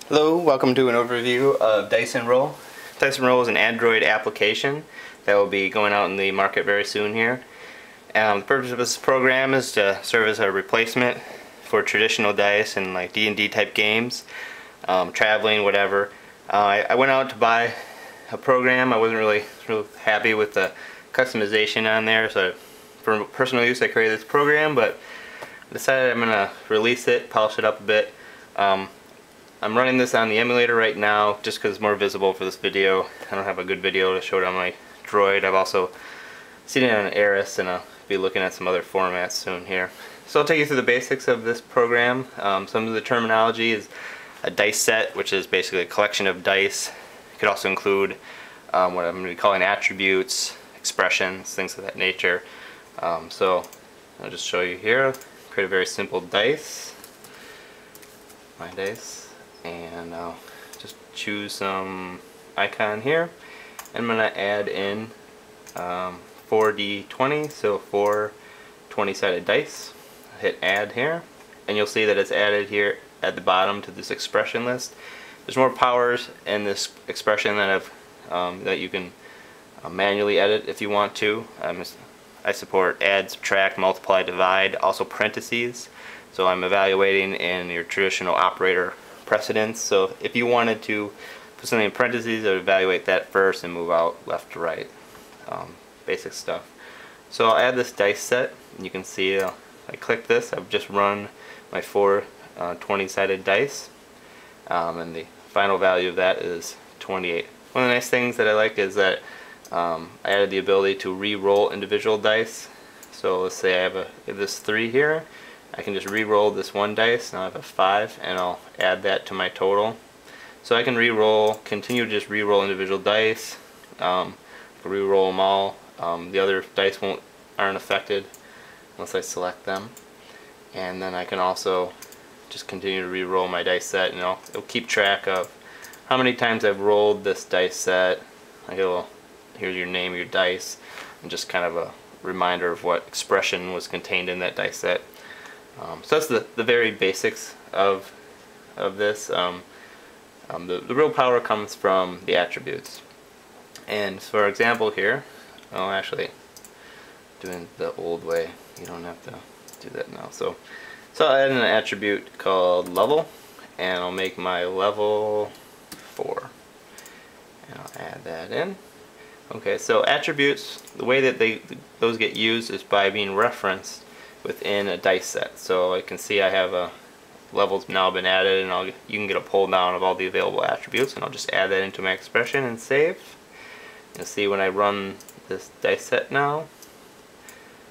Hello, welcome to an overview of Dice and Roll. Dice and Roll is an Android application that will be going out in the market very soon here. The purpose of this program is to serve as a replacement for traditional dice and like D&D type games, traveling, whatever. I went out to buy a program. I wasn't really happy with the customization on there, so for personal use I created this program, but I decided I'm going to release it, polish it up a bit. I'm running this on the emulator right now just because it's more visible for this video. I don't have a good video to show it on my Droid. I've also seen it on an Aris, and I'll be looking at some other formats soon here. So I'll take you through the basics of this program. Some of the terminology is a dice set, which is basically a collection of dice. It could also include what I'm going to be calling attributes, expressions, things of that nature. So I'll just show you here. Create a very simple dice. My dice. And I'll just choose some icon here. I'm going to add in 4d20, so 4 20-sided dice. Hit add here, and you'll see that it's added here at the bottom to this expression list. There's more powers in this expression that you can manually edit if you want to. I support add, subtract, multiply, divide, also parentheses. So I'm evaluating in your traditional operator precedence. So if you wanted to put something in parentheses, I would evaluate that first and move out left to right. Basic stuff. So I'll add this dice set, and you can see I click this. I've just run my 4 20-sided dice, and the final value of that is 28. One of the nice things that I like is that I added the ability to re-roll individual dice. So let's say I have this 3 here. I can just re-roll this one dice. Now I have a 5, and I'll add that to my total. So I can re-roll, continue to just re-roll individual dice, re-roll them all. The other dice aren't affected unless I select them. And then I can also just continue to re-roll my dice set, and it'll keep track of how many times I've rolled this dice set. Here's your name of your dice, and just kind of a reminder of what expression was contained in that dice set. So that's the very basics of this. The real power comes from the attributes. And for example here, actually doing the old way, you don't have to do that now. So I'll add an attribute called level, and I'll make my level 4. And I'll add that in. Okay, so attributes, the way that those get used is by being referenced within a dice set. So I can see I have a level's now been added, and you can get a pull down of all the available attributes, and I'll just add that into my expression and save. You'll see when I run this dice set now,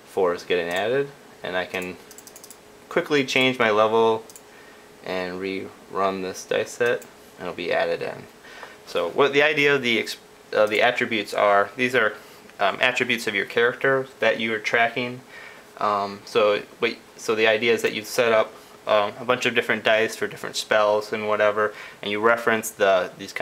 4 is getting added, and I can quickly change my level and rerun this dice set, and it'll be added in. So what the idea of the attributes are, these are attributes of your character that you are tracking. So the idea is that you set up a bunch of different dice for different spells and whatever, and you reference these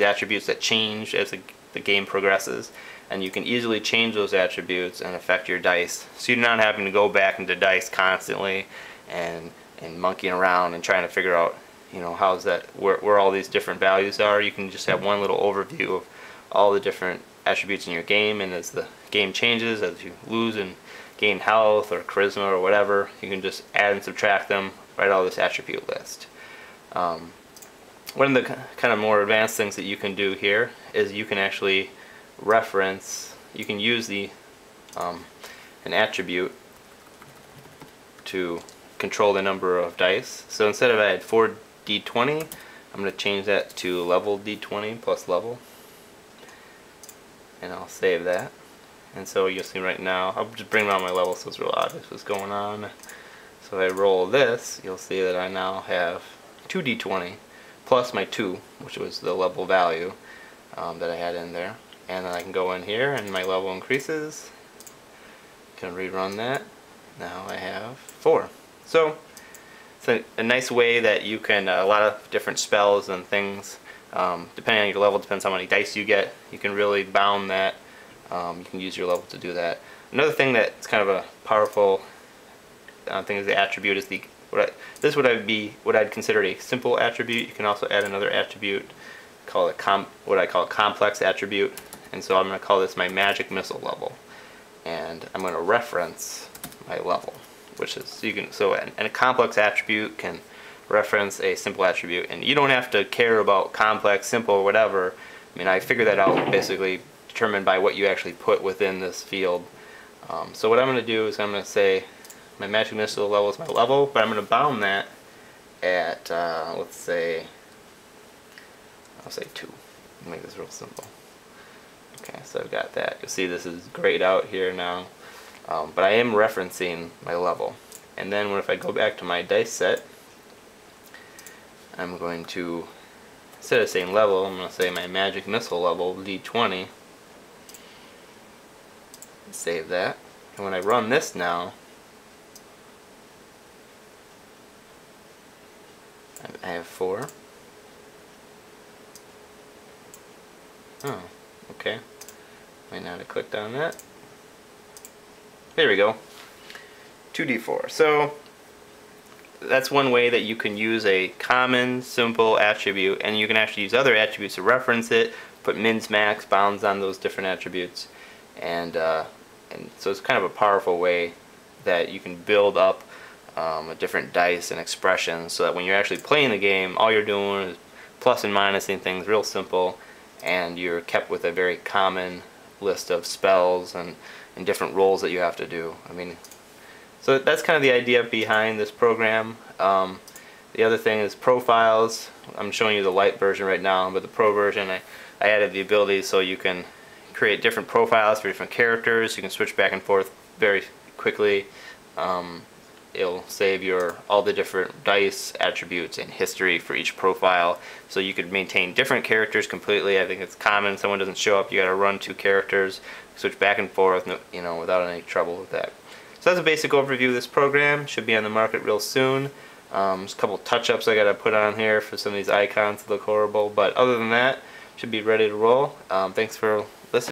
attributes that change as the game progresses, and you can easily change those attributes and affect your dice. So you're not having to go back into dice constantly and monkeying around and trying to figure out how's that where all these different values are. You can just have one little overview of all the different attributes in your game, and as the game changes, as you lose and gain health or charisma or whatever, you can just add and subtract them right out of this attribute list. One of the kind of more advanced things that you can do here is you can actually you can use an attribute to control the number of dice. So instead of I had 4d20, I'm going to change that to level d20 plus level, and I'll save that. And so you'll see right now, I'll just bring down my level so it's real obvious what's going on. So if I roll this, you'll see that I now have 2d20 plus my 2, which was the level value that I had in there. And then I can go in here and my level increases. Can rerun that. Now I have 4. So it's a nice way that you can, a lot of different spells and things, depending on your level, depends how many dice you get, you can really bound that. You can use your level to do that. Another thing that's kind of a powerful thing as the attribute is This would be what I'd consider a simple attribute. You can also add another attribute, call it what I call a complex attribute, and so I'm going to call this my magic missile level, and I'm going to reference my level, which is and a complex attribute can reference a simple attribute, and you don't have to care about complex, simple, or whatever. I mean, I figured that out basically determined by what you actually put within this field. So what I'm going to do is I'm going to say my magic missile level is my level, but I'm going to bound that at let's say, I'll say 2. Make this real simple. Okay, so I've got that. You'll see this is grayed out here now, but I am referencing my level. And then if I go back to my dice set, I'm going to, instead of saying level, I'm going to say my magic missile level, D20. Save that. And when I run this now, I have 4. Oh, okay. Might not have clicked on that. There we go. 2d4. So that's one way that you can use a common, simple attribute, and you can actually use other attributes to reference it, put mins, max, bounds on those different attributes, and so it's kind of a powerful way that you can build up a different dice and expressions, so that when you're actually playing the game, all you're doing is plus and minusing things real simple, and you're kept with a very common list of spells and different roles that you have to do. I mean, so that's kind of the idea behind this program. The other thing is profiles. I'm showing you the light version right now, but the pro version, I added the ability so you can create different profiles for different characters. You can switch back and forth very quickly. It'll save all the different dice attributes and history for each profile, so you could maintain different characters completely. I think it's common, someone doesn't show up, you got to run 2 characters, switch back and forth, without any trouble with that. So that's a basic overview of this program. Should be on the market real soon. There's a couple touch-ups I got to put on here for some of these icons that look horrible, but other than that, should be ready to roll. Thanks for